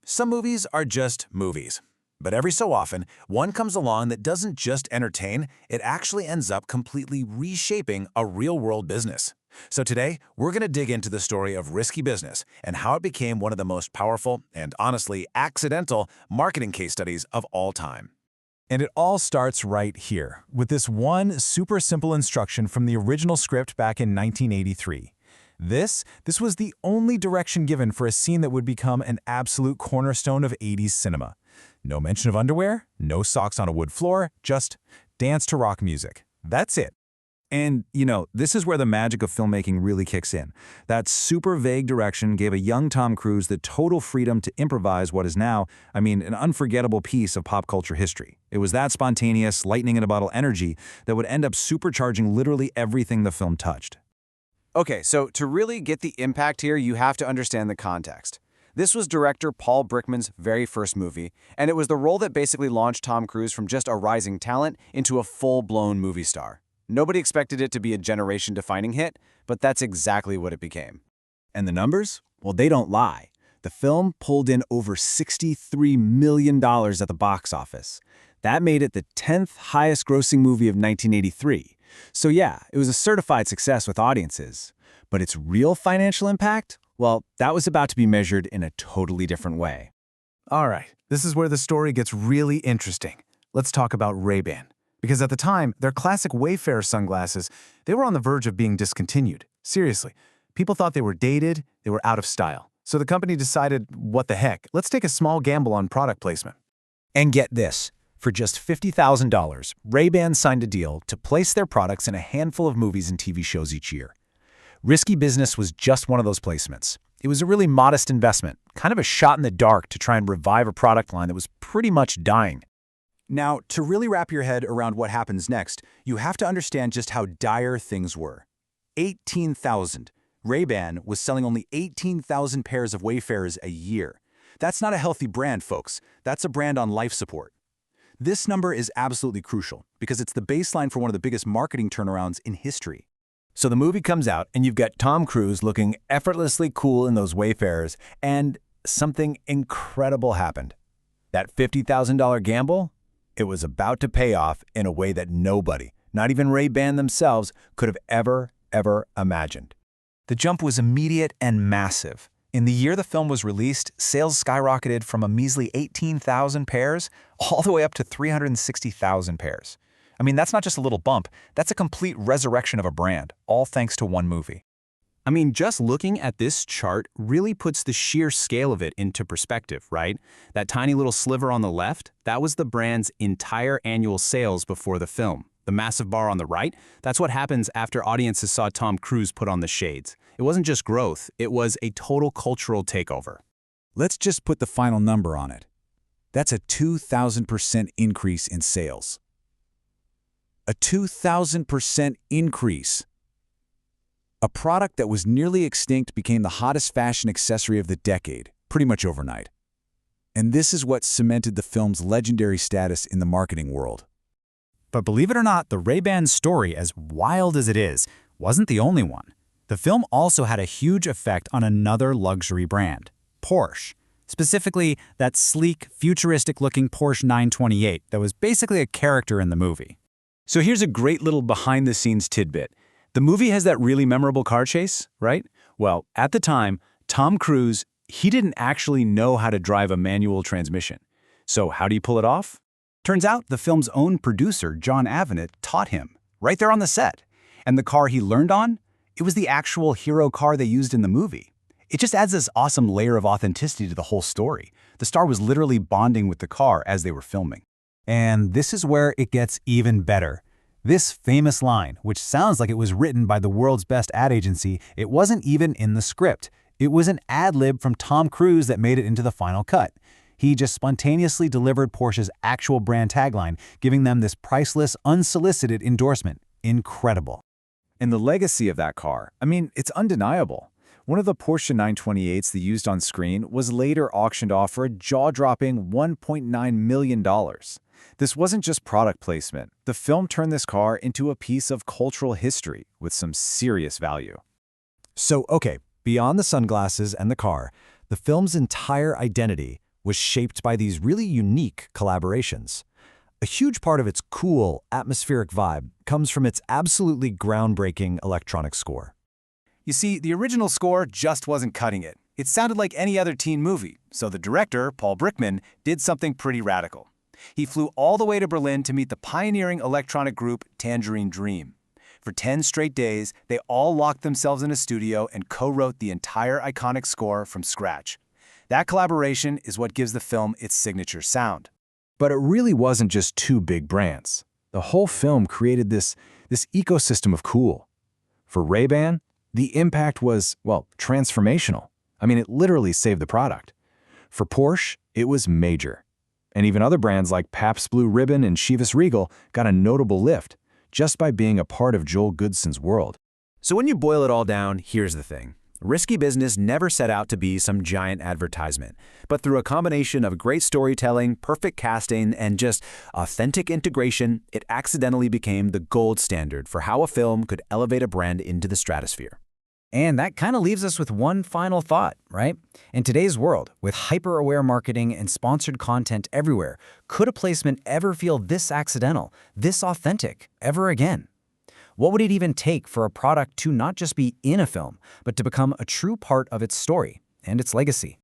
Some movies are just movies. But every so often, one comes along that doesn't just entertain, it actually ends up completely reshaping a real-world business. So today, we're going to dig into the story of risky business and how it became one of the most powerful and honestly accidental marketing case studies of all time. And it all starts right here, with this one super simple instruction from the original script back in 1983. This was the only direction given for a scene that would become an absolute cornerstone of 80s cinema. No mention of underwear, no socks on a wood floor, just dance to rock music. That's it. And, this is where the magic of filmmaking really kicks in. That super vague direction gave a young Tom Cruise the total freedom to improvise what is now, an unforgettable piece of pop culture history. It was that spontaneous, lightning-in-a-bottle energy that would end up supercharging literally everything the film touched. Okay, so to really get the impact here, you have to understand the context. This was director Paul Brickman's very first movie, and it was the role that basically launched Tom Cruise from just a rising talent into a full-blown movie star. Nobody expected it to be a generation-defining hit, but that's exactly what it became. And the numbers? Well, they don't lie. The film pulled in over $63 million at the box office. That made it the 10th highest-grossing movie of 1983. So yeah, it was a certified success with audiences. But its real financial impact? Well, that was about to be measured in a totally different way. All right, this is where the story gets really interesting. Let's talk about Ray-Ban. Because at the time, their classic Wayfarer sunglasses, they were on the verge of being discontinued. Seriously, people thought they were dated, they were out of style. So the company decided, what the heck, let's take a small gamble on product placement. And get this, for just $50,000, Ray-Ban signed a deal to place their products in a handful of movies and TV shows each year. Risky business was just one of those placements. It was a really modest investment, kind of a shot in the dark to try and revive a product line that was pretty much dying. Now, to really wrap your head around what happens next, you have to understand just how dire things were. 18,000. Ray-Ban was selling only 18,000 pairs of Wayfarers a year. That's not a healthy brand, folks. That's a brand on life support. This number is absolutely crucial because it's the baseline for one of the biggest marketing turnarounds in history. So the movie comes out, and you've got Tom Cruise looking effortlessly cool in those Wayfarers, and something incredible happened. That $50,000 gamble? It was about to pay off in a way that nobody, not even Ray-Ban themselves, could have ever imagined. The jump was immediate and massive. In the year the film was released, sales skyrocketed from a measly 18,000 pairs all the way up to 360,000 pairs. That's not just a little bump, that's a complete resurrection of a brand, all thanks to one movie. Just looking at this chart really puts the sheer scale of it into perspective, right? That tiny little sliver on the left, that was the brand's entire annual sales before the film. The massive bar on the right, that's what happens after audiences saw Tom Cruise put on the shades. It wasn't just growth, it was a total cultural takeover. Let's just put the final number on it. That's a 2,000% increase in sales. A 2,000% increase. A product that was nearly extinct became the hottest fashion accessory of the decade, pretty much overnight. And this is what cemented the film's legendary status in the marketing world. But believe it or not, the Ray-Ban story, as wild as it is, wasn't the only one. The film also had a huge effect on another luxury brand, Porsche. Specifically, that sleek, futuristic-looking Porsche 928 that was basically a character in the movie. So here's a great little behind-the-scenes tidbit. The movie has that really memorable car chase, right? Well, at the time, Tom Cruise, he didn't actually know how to drive a manual transmission. So how do you pull it off? Turns out the film's own producer, John Avenett, taught him, right there on the set. And the car he learned on? It was the actual hero car they used in the movie. It just adds this awesome layer of authenticity to the whole story. The star was literally bonding with the car as they were filming. And this is where it gets even better. This famous line, which sounds like it was written by the world's best ad agency, it wasn't even in the script. It was an ad-lib from Tom Cruise that made it into the final cut. He just spontaneously delivered Porsche's actual brand tagline, giving them this priceless, unsolicited endorsement. Incredible. And the legacy of that car, it's undeniable. One of the Porsche 928s they used on screen was later auctioned off for a jaw-dropping $1.9 million. This wasn't just product placement. The film turned this car into a piece of cultural history with some serious value. So, okay, beyond the sunglasses and the car, the The film's entire identity was shaped by these really unique collaborations. A huge part of its cool, atmospheric vibe comes from its absolutely groundbreaking electronic score. You see, the original score just wasn't cutting it. It sounded like any other teen movie, so the director, Paul Brickman, did something pretty radical. He flew all the way to Berlin to meet the pioneering electronic group Tangerine Dream. For 10 straight days, they all locked themselves in a studio and co-wrote the entire iconic score from scratch. That collaboration is what gives the film its signature sound. But it really wasn't just two big brands. The whole film created this ecosystem of cool. For Ray-Ban, the impact was, well, transformational. I mean, it literally saved the product. For Porsche, it was major. And even other brands like Pabst Blue Ribbon and Chivas Regal got a notable lift just by being a part of Joel Goodson's world. So when you boil it all down, here's the thing. Risky Business never set out to be some giant advertisement, but through a combination of great storytelling, perfect casting, and just authentic integration, it accidentally became the gold standard for how a film could elevate a brand into the stratosphere. And that kind of leaves us with one final thought, right? In today's world, with hyper-aware marketing and sponsored content everywhere, could a placement ever feel this accidental, this authentic, ever again? What would it even take for a product to not just be in a film, but to become a true part of its story and its legacy?